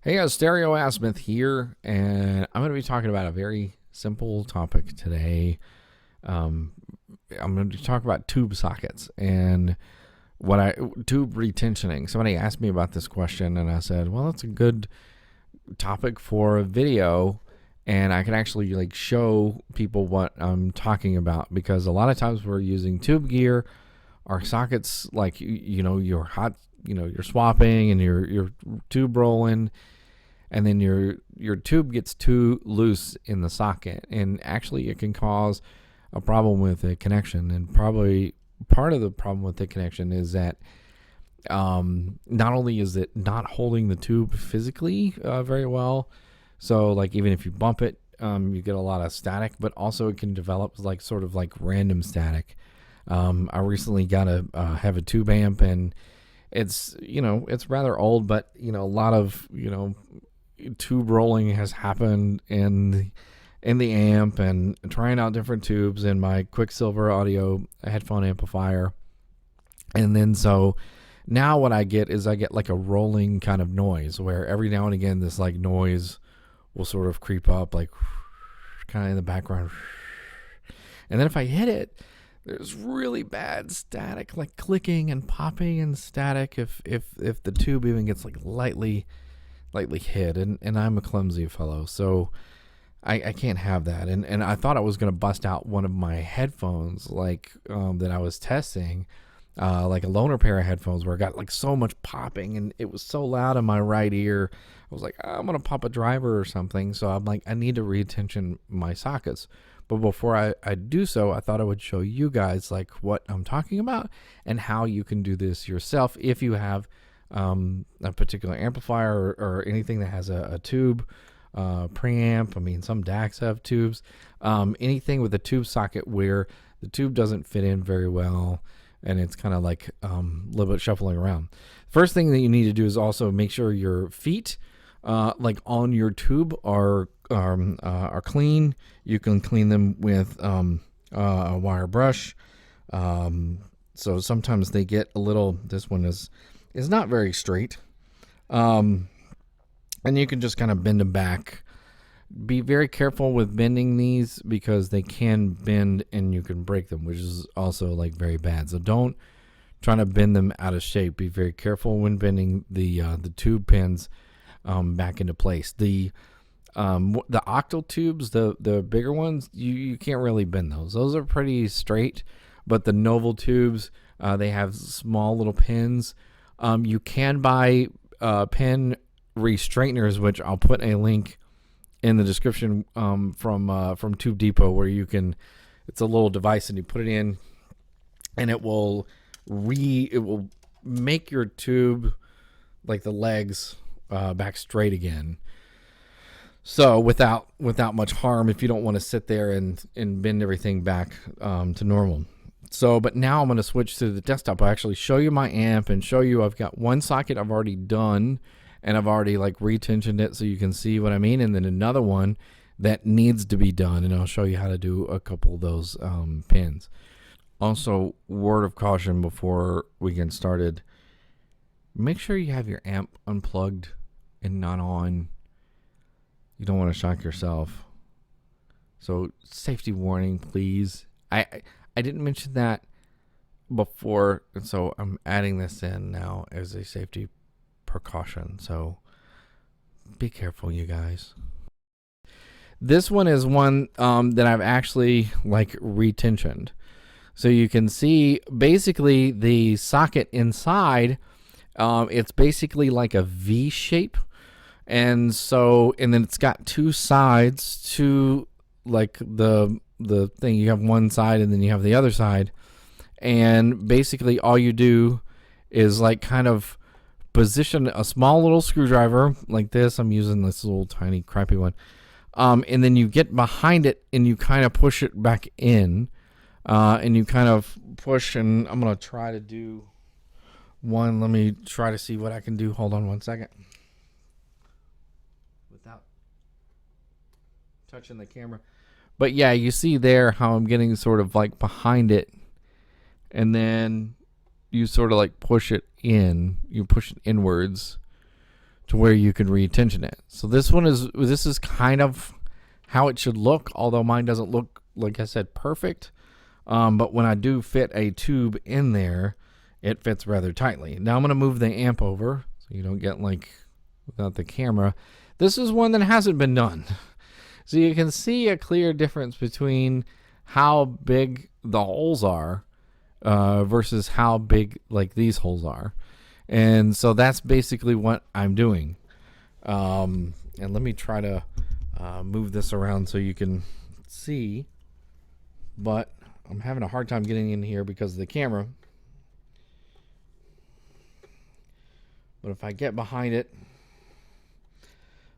Hey guys, Stereo Asmith here, and I'm going to be talking about a very simple topic today. Um, I'm going to talk about tube sockets and tube retensioning. Somebody asked me about this question, and I said, "Well, that's a good topic for a video, and I can actually show people what I'm talking about because a lot of times we're using tube gear, our sockets, you're hot, you're swapping and you're tube rolling." And then your tube gets too loose in the socket, and actually it can cause a problem with the connection. And probably part of the problem with the connection is that not only is it not holding the tube physically very well, so like even if you bump it, you get a lot of static, but also it can develop sort of like random static. I recently got have a tube amp, and it's rather old, but a lot of tube rolling has happened in the amp, and trying out different tubes in my Quicksilver audio headphone amplifier. And then so now what I get is like a rolling kind of noise where every now and again this like noise will sort of creep up, like kind of in the background. And then if I hit it, there's really bad static, like clicking and popping and static if the tube even gets like lightly hit, and I'm a clumsy fellow, so I can't have that. And I thought I was going to bust out one of my headphones that I was testing, like a loaner pair of headphones where I got like so much popping and it was so loud in my right ear. I was like, I'm going to pop a driver or something. So I'm like, I need to retension my sockets. But before I do so, I thought I would show you guys like what I'm talking about and how you can do this yourself if you have a particular amplifier or anything that has a tube preamp. I mean, some DACs have tubes. Anything with a tube socket where the tube doesn't fit in very well and it's kind of like a little bit shuffling around. First thing that you need to do is also make sure your feet on your tube are clean. You can clean them with a wire brush. So sometimes they get a little, this one is not very straight. And you can just kind of bend them back. Be very careful with bending these because they can bend and you can break them, which is also like very bad. So don't try to bend them out of shape. Be very careful when bending the tube pins back into place. The octal tubes, the bigger ones, you can't really bend those. Those are pretty straight, but the Novel tubes, they have small little pins. You can buy pin restraighteners, which I'll put a link in the description from Tube Depot, where you can. It's a little device, and you put it in, and it will make your tube, like the legs, back straight again. So without much harm, if you don't want to sit there and bend everything back to normal. So, but now I'm going to switch to the desktop. I actually show you my amp and show you I've got one socket I've already done, and I've already like retensioned it so you can see what I mean. And then another one that needs to be done, and I'll show you how to do a couple of those pins. Also, word of caution before we get started, make sure you have your amp unplugged and not on. You don't want to shock yourself. So safety warning, please. I didn't mention that before, and so I'm adding this in now as a safety precaution. So be careful, you guys. This one is one that I've actually like retensioned. So you can see basically the socket inside, it's basically like a V shape. And then it's got two sides to like the thing. You have one side and then you have the other side, and basically all you do is like kind of position a small little screwdriver like this. I'm using this little tiny crappy one, and then you get behind it and you kind of push it back in, and you kind of push. And I'm gonna try to do one. Let me try to see what I can do. Hold on one second without touching the camera. But yeah, you see there how I'm getting sort of like behind it, and then you sort of like push it in. You push it inwards to where you can retension it. So this is kind of how it should look, although mine doesn't look, like I said, perfect. But when I do fit a tube in there, it fits rather tightly. Now I'm going to move the amp over so you don't get like without the camera. This is one that hasn't been done. So you can see a clear difference between how big the holes are versus how big like these holes are. And so that's basically what I'm doing. And let me try to move this around so you can see. But I'm having a hard time getting in here because of the camera. But if I get behind it,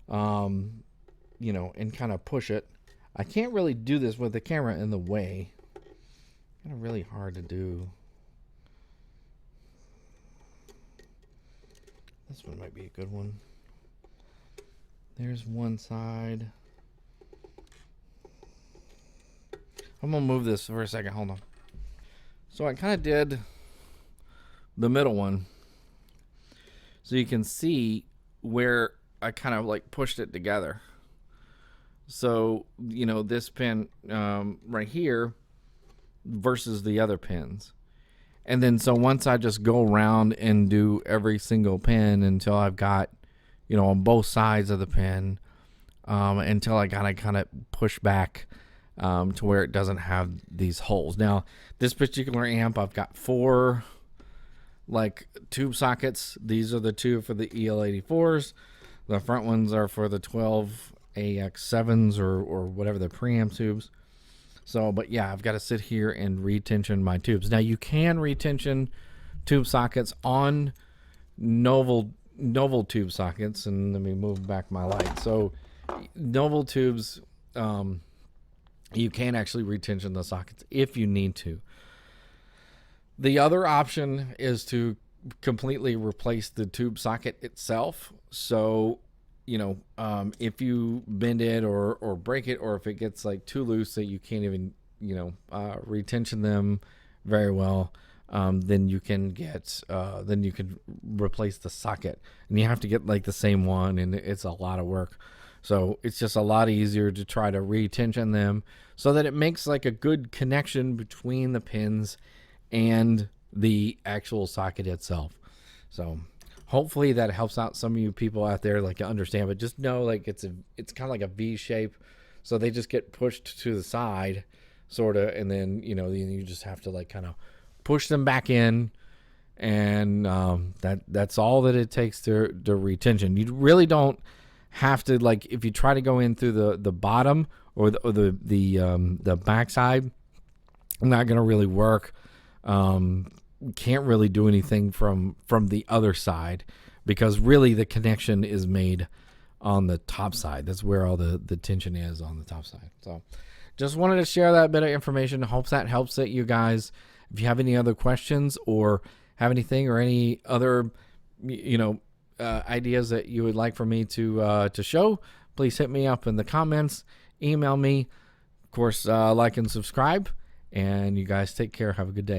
you know, and kind of push it, I can't really do this with the camera in the way. Kind of really hard to do. This one might be a good one. There's one side. I'm going to move this for a second. Hold on. So I kind of did the middle one. So you can see where I kind of like pushed it together. So, you know, this pin right here versus the other pins. And then so once I just go around and do every single pin until I've got, you know, on both sides of the pin, until I gotta kind of push back to where it doesn't have these holes. Now, this particular amp, I've got 4 like tube sockets. These are the 2 for the EL84s. The front ones are for the 12 AX7s or whatever the preamp tubes. So, but yeah, I've got to sit here and retension my tubes. Now, you can retension tube sockets on Novel tube sockets. And let me move back my light. So, Novel tubes, you can actually retension the sockets if you need to. The other option is to completely replace the tube socket itself. So, you know, if you bend it or break it, or if it gets like too loose that you can't even, you know, retension them very well, then you can replace the socket, and you have to get like the same one, and it's a lot of work. So it's just a lot easier to try to retension them so that it makes like a good connection between the pins and the actual socket itself. So hopefully that helps out some of you people out there, like, to understand. But just know, like, it's kind of like a V shape, so they just get pushed to the side, sort of, and then, you know, you just have to like kind of push them back in, and that's all that it takes to retention. You really don't have to, like, if you try to go in through the bottom or the backside, not gonna really work. Can't really do anything from the other side, because really the connection is made on the top side. That's where all the tension is, on the top side. So just wanted to share that bit of information. Hopes that helps it, you guys. If you have any other questions or have anything or any other, you know, ideas that you would like for me to show, please hit me up in the comments, email me. Of course, like and subscribe, and you guys take care. Have a good day.